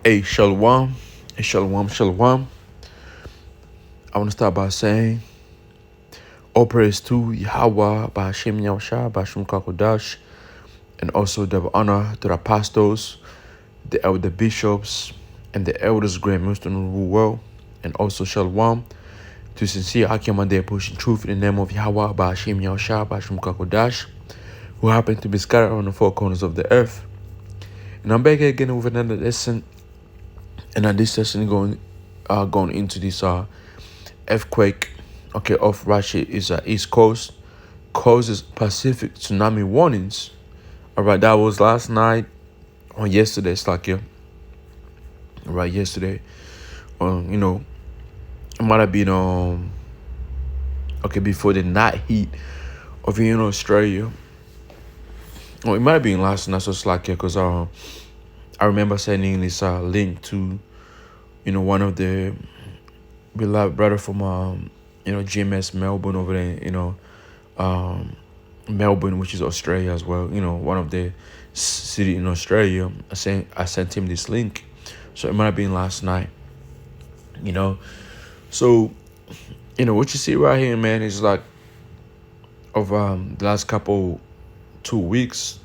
Hey, Shalom. Hey, Shalom, Shalom. I want to start by saying, all praise to Yahweh, Ba'ashem Yahushua, Ba'ashem Kakodash, and also double honor to the apostles, the elder bishops, and the elders, grand ministers in the world, and also Shalom to sincere Akim pushing truth in the name of Yahweh, Ba'ashem Yahushua, Ba'ashem Kakodash, who happen to be scattered on the four corners of the earth. And I'm back again with another lesson. And on this session, going into this earthquake, off Russia is East Coast, causes Pacific tsunami warnings. All right, that was last night or yesterday, Slakia. All right, yesterday, it might have been before the night heat of here in Australia. It might have been last night, so Slakia, because I remember sending this link to, one of the beloved brother from, GMS Melbourne over there, Melbourne, which is Australia as well. One of the city in Australia. I sent him this link, so it might have been last night. So, what you see right here, man, is like of the last 2 weeks,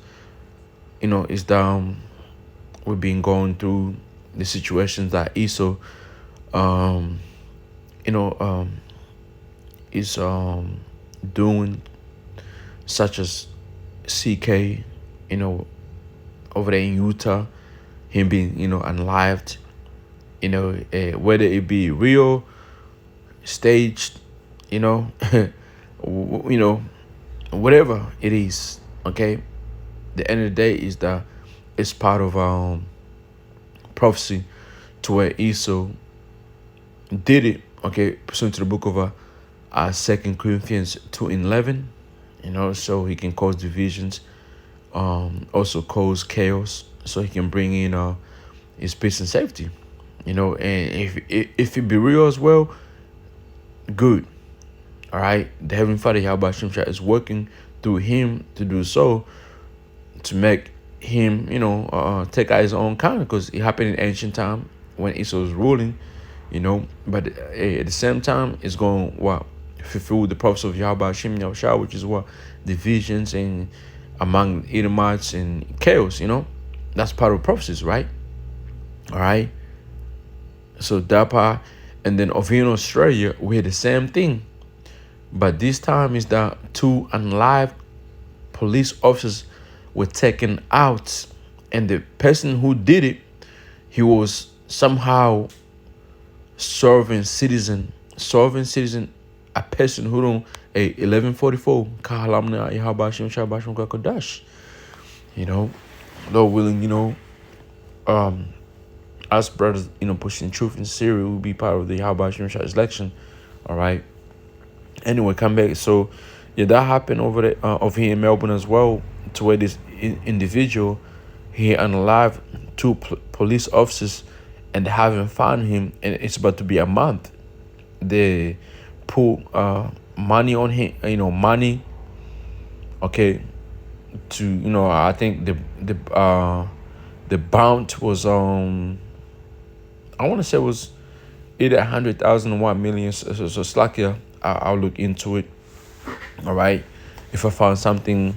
is down. We've been going through the situations that Esau, is doing, such as CK, over there in Utah, him being, unlived, whether it be real, staged, whatever it is, okay? The end of the day is that it's part of prophecy to where Esau did it, pursuant to the book of 2 Corinthians 2:11, so he can cause divisions, also cause chaos, so he can bring in his peace and safety, and if it be real as well, good. All right, the Heavenly Father Yahweh Shemshah is working through him to do so, to make him, take out his own kind, because it happened in ancient time when Esau was ruling, but at the same time, it's going fulfill the prophecy of Yahweh Hashem Yahushua, which is divisions and among Edomites and chaos. That's part of prophecies, right? All right. So that part, and then over here in Australia, we had the same thing, but this time is that 2 unalived police officers were taken out, and the person who did it, he was somehow serving citizen, a person who don't Hey, 11:44. Kahalamna Yahabashim Shabashim Kakodash. You know, Lord willing, us brothers, pushing truth in Syria will be part of the Yahabashim Shah's election. All right. Anyway, come back. So, yeah, that happened over here in Melbourne as well, to where this individual, he unalived two police officers and they haven't found him, and it's about to be a month. They pull money on him, money, okay, to, I think the bounty was, I want to say it was either 100,000 or 1 million. So it's like, yeah, I'll look into it. All right. If I found something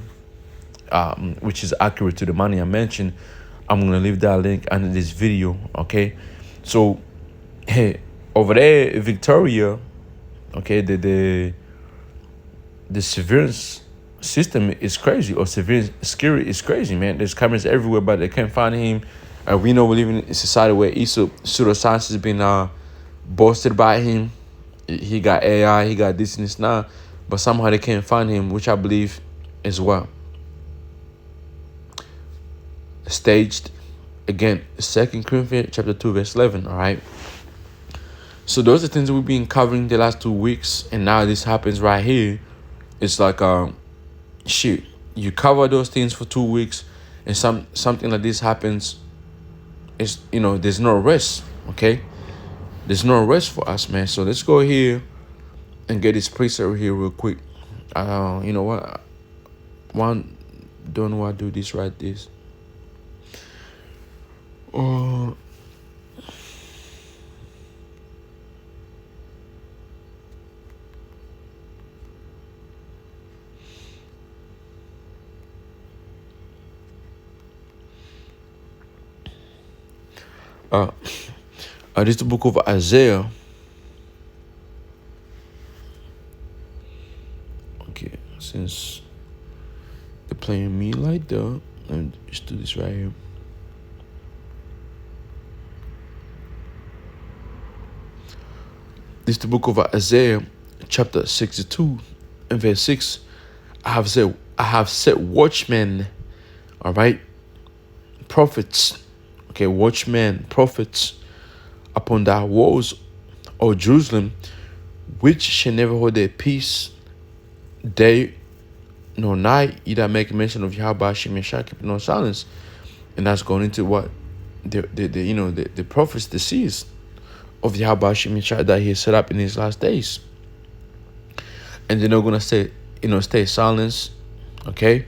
which is accurate to the money I mentioned, I'm going to leave that link under this video. Okay. So, hey, over there in Victoria, okay, the surveillance system is crazy, or surveillance security is crazy, man. There's cameras everywhere, but they can't find him. We know we live in a society where pseudoscience has been boasted by him. He got AI, he got this and this now, but somehow they can't find him, which I believe is what staged. Again, 2 Corinthians chapter 2 verse 11. All right. So those are things that we've been covering the last 2 weeks, and now this happens right here. It's like shit. You cover those things for 2 weeks, and something like this happens. It's there's no rest. Okay. There's no rest for us, man. So let's go here and get this preset here real quick. You know what? Don't know why I do this right this. This is the book of Isaiah. Okay, since they're playing me like that, let me just do this right here. This is the book of Isaiah, chapter 62 and verse 6. I have set watchmen, all right, prophets, okay, watchmen, prophets, upon thy walls, O Jerusalem, which shall never hold their peace day nor night, either make mention of Yahweh Hashem Yeshua, keep no silence. And that's going into what the prophets, the seers of Yahweh Hashem Yeshua that he set up in his last days. And they're not gonna stay silent, okay?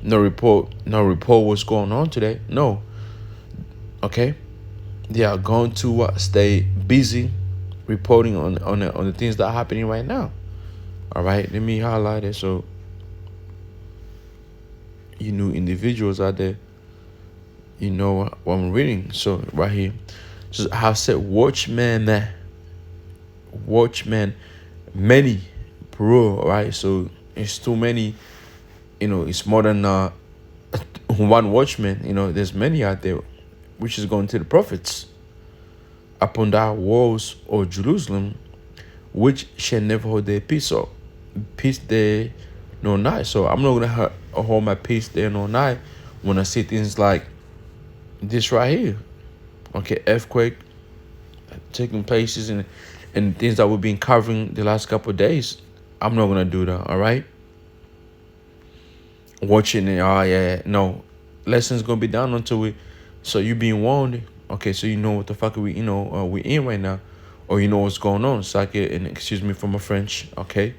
No report what's going on today. No. Okay? They are going to stay busy reporting on the things that are happening right now. All right, let me highlight it so individuals out there, what I'm reading. So right here, so I have said watchmen, many, plural. All right, so it's too many. It's more than one watchman. There's many out there, which is going to the prophets, upon thy walls, O Jerusalem, which shall never hold their peace. So peace day no night. So I'm not gonna hold my peace day no night when I see things like this right here. Okay, earthquake taking places and things that we've been covering the last couple of days. I'm not gonna do that. All right. Watching it. No, lessons gonna be done until we. So you being warned, okay? So you know what the fuck we in right now, or you know what's going on. It's like, and excuse me for my French, okay?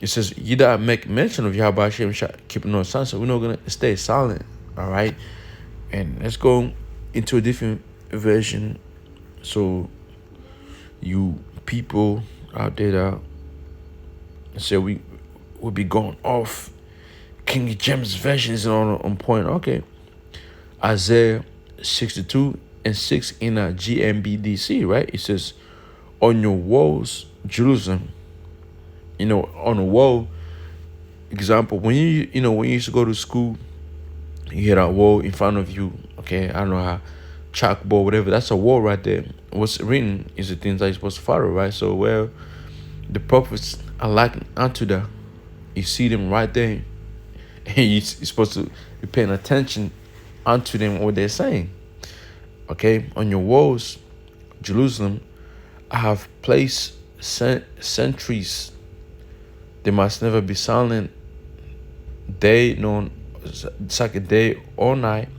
It says you that make mention of Yahweh Hashem, keep no silence. So we're not gonna stay silent, all right? And let's go into a different version, so you people out there that say we will be going off. King James version is on point, okay? Isaiah 62 and 6 in a GMBDC, right? It says, on your walls, Jerusalem. On a wall, example, when you used to go to school, you had a wall in front of you, okay? I don't know how, chalkboard, whatever, that's a wall right there. What's written is the things that you're supposed to follow, right? So, well, the prophets are likened unto that. You see them right there, and you're supposed to be paying attention unto them, what they're saying. Okay, on your walls, Jerusalem, I have placed sentries. They must never be silent, day, nor second day or night.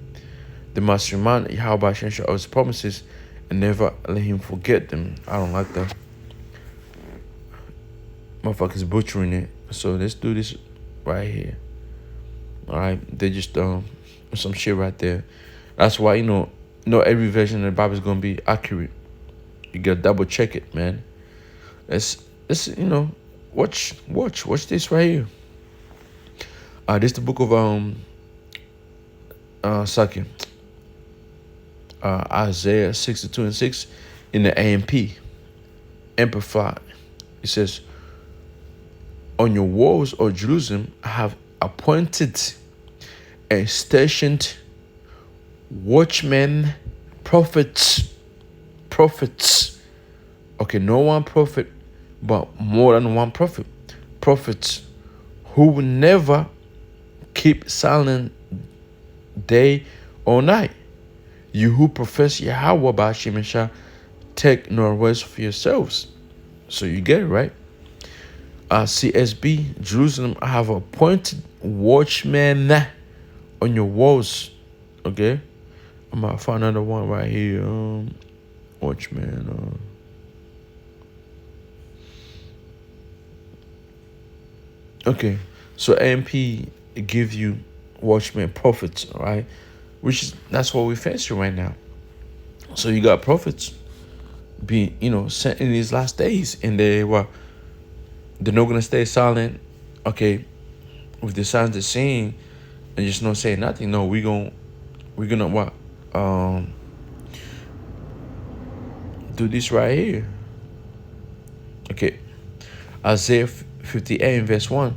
They must remind Yahweh of his promises and never let him forget them. I don't like that. Motherfuckers butchering it. So let's do this right here. Alright, they just some shit right there. That's why every version of the Bible is gonna be accurate. You gotta double check it, man. Let's watch this right here. This is the book of Isaiah 62:6 in the AMP Amplified. It says, on your walls, O Jerusalem, I have appointed and stationed watchmen, prophets. Okay, no one prophet, but more than one prophet. Prophets who will never keep silent day or night. You who profess Yahweh Ba'ashem Yeshua, take no rest for yourselves. So you get it, right? CSB, Jerusalem, I have appointed watchmen on your walls. Okay? I'm going to find another one right here. Watchmen. Okay. So AMP give you watchmen prophets, all right? That's what we're facing right now. So you got prophets being, sent in these last days, and they're not gonna stay silent, okay, with the signs they're seeing and just not saying nothing. No, we're gonna what? Do this right here. Okay. Isaiah 58 verse 1.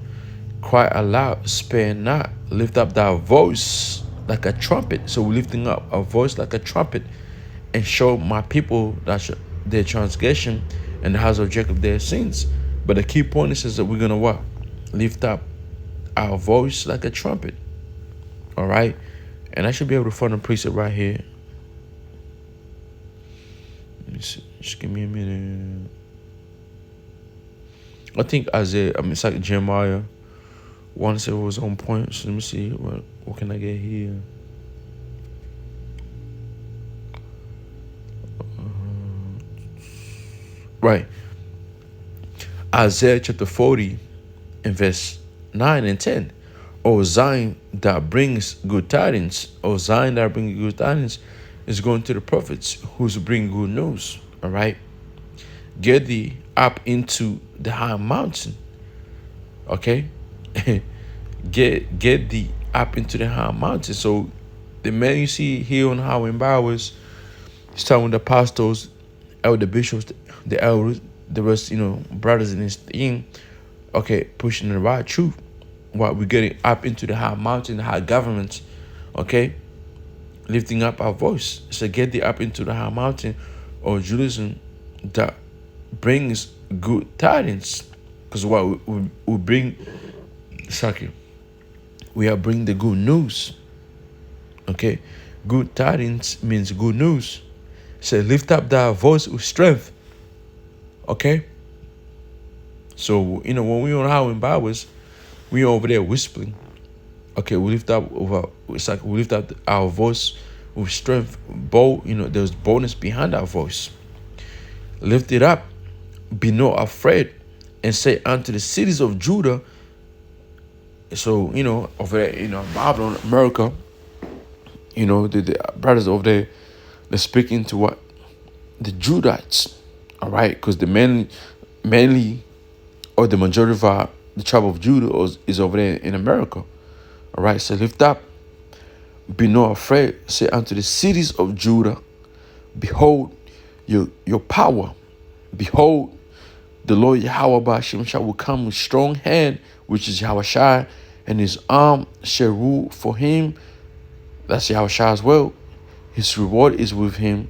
Cry aloud, spare not, lift up thy voice like a trumpet. So we're lifting up a voice like a trumpet, and show my people that their transgression and the house of Jacob their sins. But the key point is that we're gonna what? Lift up our voice like a trumpet. All right, and I should be able to find a precept right here. Let me see. Just give me a minute. I think it's like Jeremiah 1 said it was on point. So let me see what can I get here. Right. Isaiah chapter 40 and verse 9 and 10. O Zion that brings good tidings. O Zion that brings good tidings is going to the prophets who's bring good news. All right. Get thee up into the high mountain. Okay. Get thee up into the high mountain. So the man you see here on Highway Bowers, he's telling the apostles, elder bishops, the elders, the rest, brothers in this thing, okay, pushing the right truth. While we're getting up into the high mountain, the high government, okay, lifting up our voice. So get thee up into the high mountain, or Jerusalem, that brings good tidings. Because what we bring, we are bringing the good news. Okay, good tidings means good news. So lift up thy voice with strength. Okay. So when we on Highway Bowers, we over there whispering. Okay, we lift up our voice with strength, bold. There's boldness behind our voice. Lift it up, be not afraid, and say unto the cities of Judah. So over there, Babylon, America, the brothers over there, they're speaking to what? The Judites. All right, because the mainly or the majority of the tribe of Judah is over there in America. All right, so lift up, be not afraid, say unto the cities of Judah, behold your power. Behold, the Lord Yahweh Ba'ashem Yeshua will come with strong hand, which is Yahweh Shai, and his arm shall rule for him. That's Yahweh Shai as well. His reward is with him,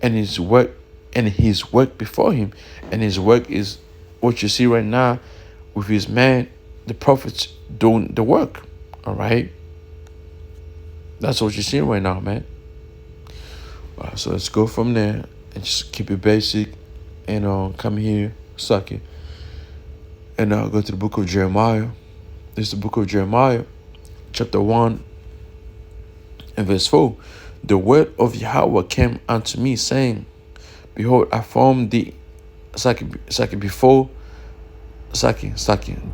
and his work before him. And his work is what you see right now with his man, the prophets doing the work. All right. That's what you're seeing right now, man. So let's go from there and just keep it basic and come here, suck it. And go to the book of Jeremiah. This is the book of Jeremiah, chapter 1 and verse 4. The word of Yahweh came unto me, saying, Behold, I formed thee. The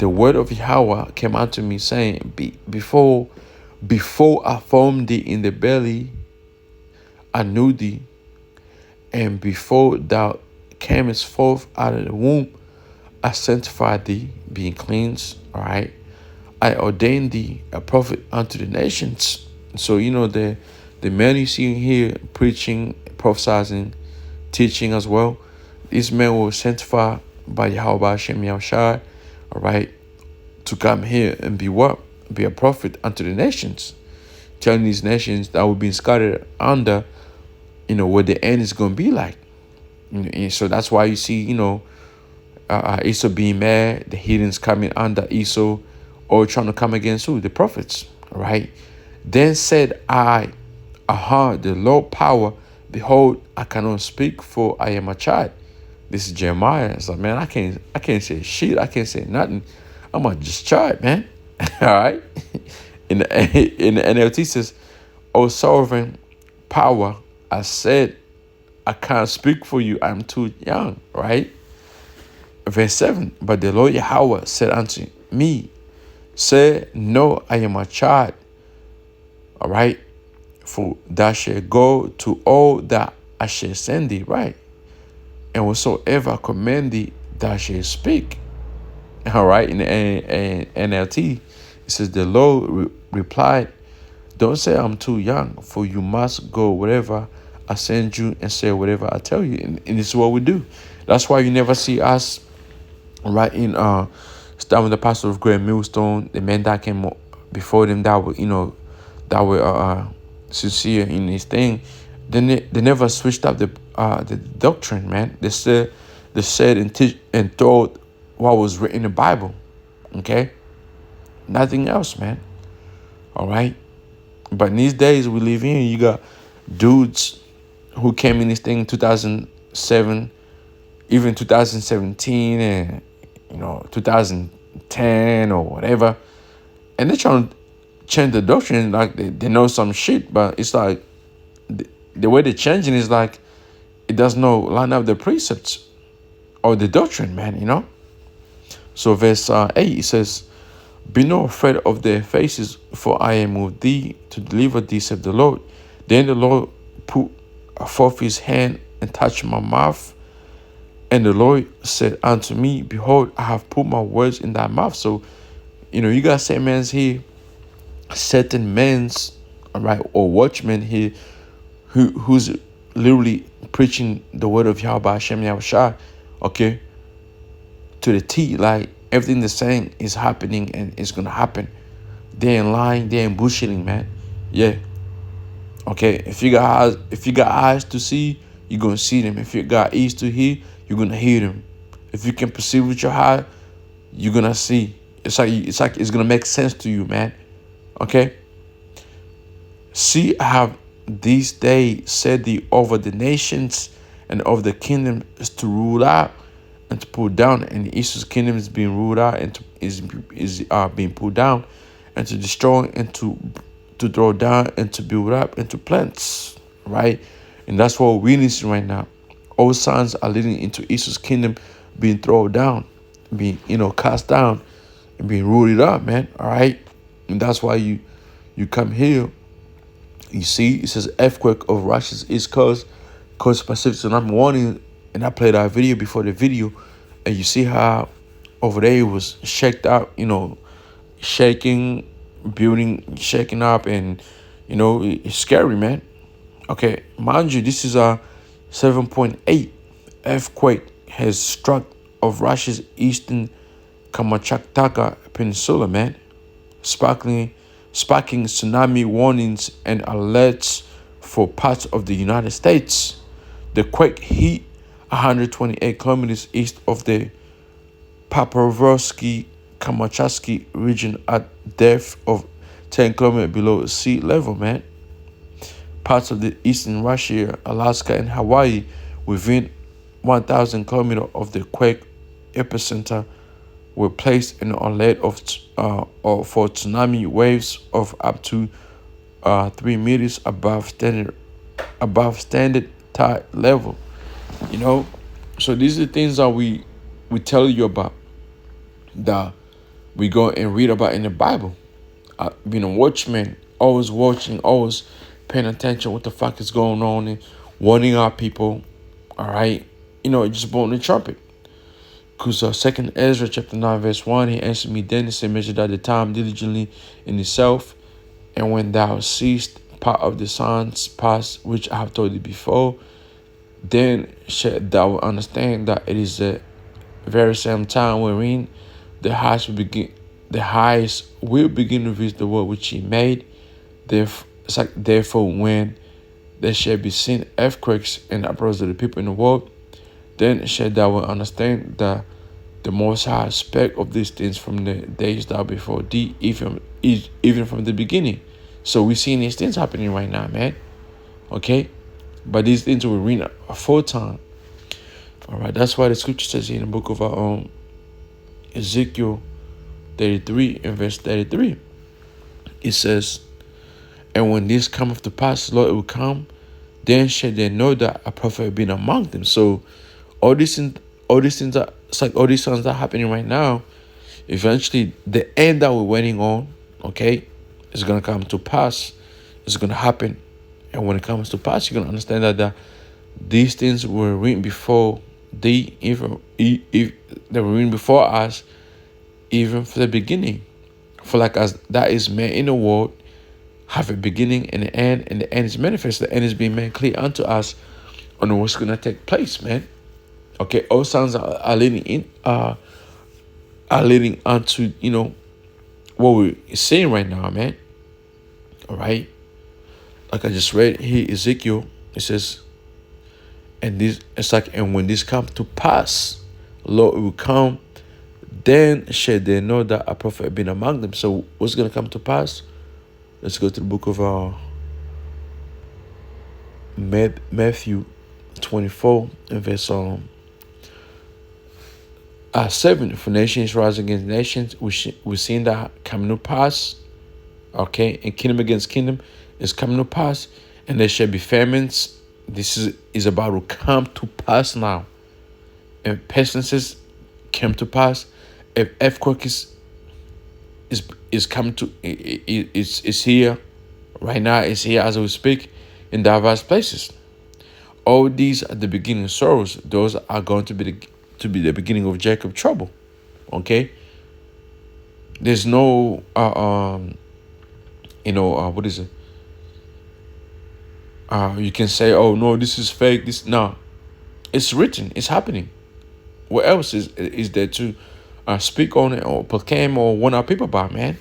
word of Yahweh came unto me, saying, Before I formed thee in the belly, I knew thee, and before thou camest forth out of the womb, I sanctified thee, being cleansed. All right. I ordained thee a prophet unto the nations. So, the man you see here preaching, prophesying, teaching as well, these men were sanctified by Yahweh Hashem Yahushai, all right, to come here and be what? Be a prophet unto the nations, telling these nations that we've been scattered under, what the end is going to be like. And so that's why you see, Esau being mad, the heathens coming under Esau, or trying to come against who? The prophets, right? Then said I, the Lord power, behold, I cannot speak, for I am a child. This is Jeremiah. It's like, man, I can't say shit. I can't say nothing. I'm a just child, man. All right. In the NLT says, O sovereign power, I said, I can't speak for you. I'm too young, right? Verse 7, but the Lord Yahweh said unto me, say, no, I am a child. All right. For thou shalt go to all that I shall send thee, right? And whatsoever I command thee, thou shalt speak. All right. In the NLT, it says, the Lord replied, don't say I'm too young, for you must go wherever I send you and say whatever I tell you. And this is what we do. That's why you never see us right in starting with the pastor of Great Millstone, the men that came before them that were sincere in his thing. Then they never switched up the doctrine, man. They said and taught what was written in the Bible. Okay, nothing else, man. All right. But in these days we live in, you got dudes who came in this thing in 2007, even 2017, and 2010 or whatever, and they're trying to change the doctrine like they know some shit, but it's like the way they're changing is like it does not line up the precepts or the doctrine, man. So verse 8, it says, be not afraid of their faces, for I am with thee to deliver thee, said the Lord. Then the Lord put forth his hand and touched my mouth. And the Lord said unto me, behold, I have put my words in thy mouth. So, you got certain men's here, certain men's, all right, or watchmen here, who's literally preaching the word of Yahweh Hashem Yahushua, okay, to the T. Like everything they're saying is happening and it's gonna happen. They ain't lying, they ain't bullshitting, man. Yeah. Okay, if you got eyes to see, you're gonna see them. If you got ears to hear, you're gonna hear them. If you can perceive with your heart, you're gonna see. It's like it's gonna make sense to you, man. Okay. See, I have this day set thee over the nations and over the kingdoms to rule out and to pull down. And Esau's kingdom is being ruled out and is being pulled down, and to destroy and to throw down and to build up and to plant, right? And that's what we're witnessing right now. All signs are leading into Esau's kingdom being thrown down, being cast down, and being rooted up, man. All right, and that's why you come here. You see, it says earthquake of Russia's East Coast Pacific tsunami warning, and I played that video before the video, and you see how over there it was shaked out, shaking, building, shaking up, and it's scary, man. Okay, mind you, this is a 7.8 earthquake has struck of Russia's eastern Kamchatka Peninsula, man, sparking tsunami warnings and alerts for parts of the United States. The quake hit 128 kilometers east of the Pokrovsky Kamchatsky region at depth of 10 kilometers below sea level, man. Parts of the eastern Russia, Alaska, and Hawaii within 1,000 kilometers of the quake epicenter were placed in an alert for tsunami waves of up to 3 meters above standard tide level. You know, so these are the things that we tell you about, that we go and read about in the Bible. Being a watchman, always watching, always paying attention what the fuck is going on and warning our people. All right, just blowing the trumpet. Because Second Ezra chapter 9 verse 1, he answered me then and said, measure thou the time diligently in itself, and when thou seest part of the signs past which I have told thee before, then shalt thou understand that it is the very same time wherein the highest will begin to visit the world which he made. Therefore, when there shall be seen earthquakes and uproars of the people in the world, then shalt thou understand that the Most High spake of these things from the days that before thee, even from the beginning. So we're seeing these things happening right now, man. Okay? But these things were written aforetime. All right, that's why the scripture says here in the book of Ezekiel 33 and verse 33. It says, and when this cometh to pass, Lord, it will come, then shall they know that a prophet have been among them. So all these things it's like all these things that are happening right now, eventually the end that we're waiting on, okay, is gonna come to pass. It's gonna happen. And when it comes to pass, you're gonna understand that these things were written before if they were written before us, even for the beginning. For like as that is made in the world, have a beginning and an and the end is manifest. The end is being made clear unto us on what's gonna take place, man. Okay, all signs are leading onto what we're seeing right now, man. All right, like I just read here, Ezekiel, it says, and when this come to pass, Lord, it will come, then shall they know that a prophet have been among them. So what's gonna come to pass? Let's go to the book of Matthew 24 and verse 7. For nations rise against nations, we've seen that coming to pass. Okay, and kingdom against kingdom is coming to pass, and there shall be famines. This is about to come to pass now. And pestilences came to pass. If earthquake is coming to is here right now. It's here as we speak in diverse places. All these are the beginning of sorrows. Those are going to be the beginning of Jacob's trouble. Okay. There's no what is it? You can say, oh no, this is fake. No, it's written. It's happening. What else is there to speak on it or proclaim or warn our people about, man?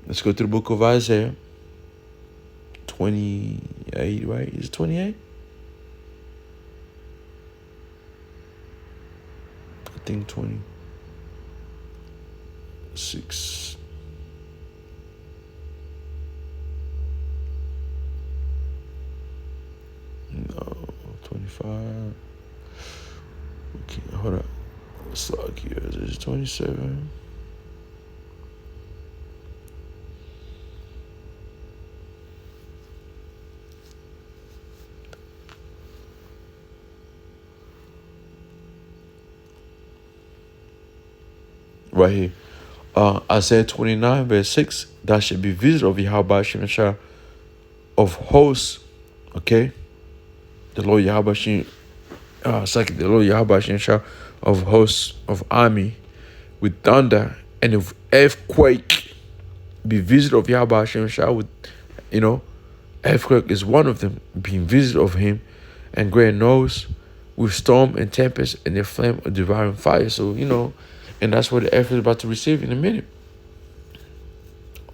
Let's go to the book of Isaiah 28, right? Is it 28? I think 26. No, 25. Okay, hold up. Let's log here. Is it 27? Right here. Isaiah 29 verse 6. That should be visitor of Yahweh Shemashah of hosts. Okay. The Lord Yahweh the Lord Yahweh Shemashah of hosts of army with thunder and of earthquake. Be visitor of Yahweh Shemashah with earthquake is one of them, being visitor of him, and great noise with storm and tempest and the flame of devouring fire. So and that's what the earth is about to receive in a minute.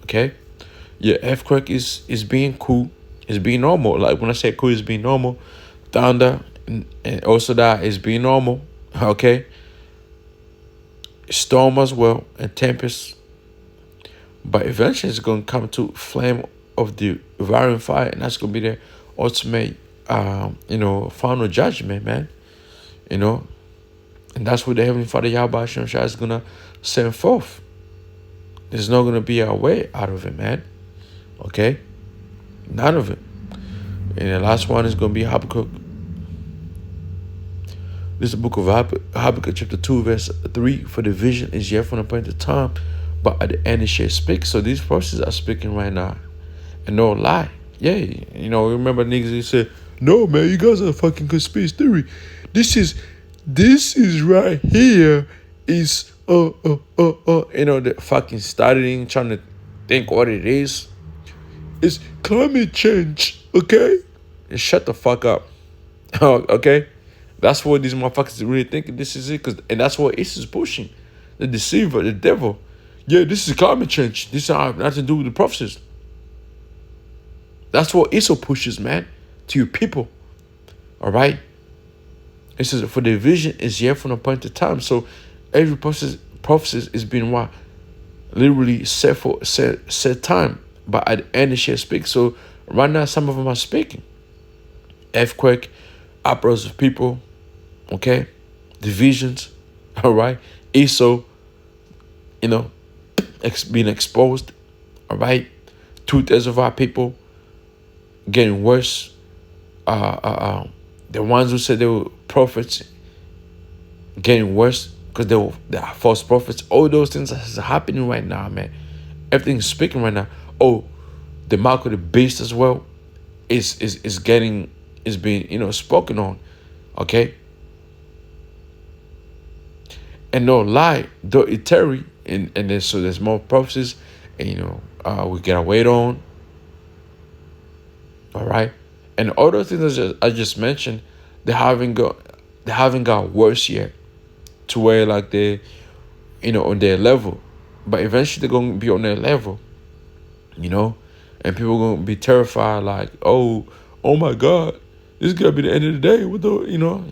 Okay? Yeah, earthquake is being cool. It's being normal. Like when I say cool, it's being normal. Thunder and also that is being normal. Okay? storm as well, and tempest. But eventually it's going to come to flame of the devouring fire, and that's going to be the ultimate, final judgment, man. You know, and that's what the Heavenly Father Yahweh Hashem Shai is going to send forth. There's not going to be a way out of it, man. Okay? None of it. And the last one is going to be Habakkuk. This is the book of Habakkuk chapter 2, verse 3. For the vision is yet from appointed time, but at the end it shall speak. So these prophecies are speaking right now. And no lie. Yeah, remember niggas who said, no, man, you guys are fucking conspiracy theory. This is right here is, the fucking studying, trying to think what it is. It's climate change, okay? And shut the fuck up, okay? That's what these motherfuckers really thinking this is it, and that's what ISIS is pushing. The deceiver, the devil. Yeah, this is climate change. This has nothing to do with the prophecies. That's what ISIL pushes, man, to your people. All right? It says, for the vision is yet from appointed time. So every prophecy is being what? Literally set time. But at the end it shall speak. So right now some of them are speaking. Earthquake, uproars of people, okay? Divisions, all right? ISO, being exposed, all right? 2/3 of our people getting worse. The ones who said they were prophets getting worse because they are false prophets. All those things are happening right now, man. Everything's speaking right now. Oh, the mark of the beast as well is being spoken on. Okay. And no lie, though it tarry, and then so there's more prophecies, and we gotta wait on. All right. And all those things I just mentioned, they haven't got worse yet, to where like they, on their level, but eventually they're gonna be on their level, and people are gonna be terrified, like, oh my God, this is gonna be the end of the day.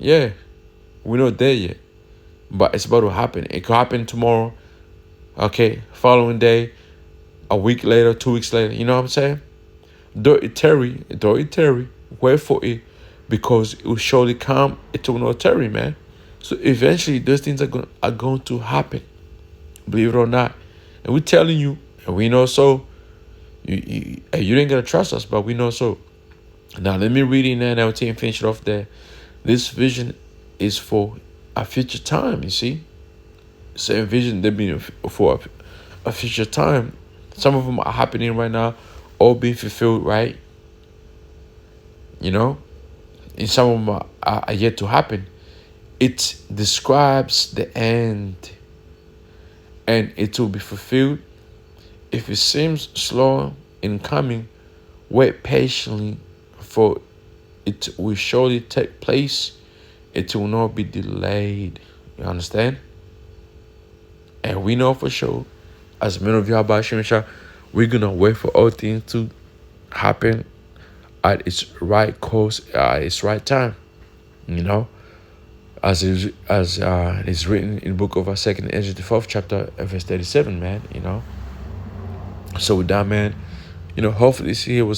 Yeah, we're not there yet, but it's about to happen. It could happen tomorrow, okay, following day, a week later, 2 weeks later. You know what I'm saying? Though it tarry, wait for it, because it will surely come. It will not tarry, man. So eventually, those things are going to happen, believe it or not. And we're telling you, and we know so. You didn't gotta trust us, but we know so. Now let me read in there and finish it off there. This vision is for a future time. You see, same vision they being for a future time. Some of them are happening right now, all being fulfilled, right? And some of them are yet to happen. It describes the end, and it will be fulfilled. If it seems slow in coming, wait patiently, for it will surely take place. It will not be delayed. You understand? And we know for sure, as men of Yahweh Hashem Shai, we're going to wait for all things to happen at its right course, at its right time. As it's written in the book of 2nd Ezra, the 4th chapter, verse 37, man. So with that, man, hopefully this year was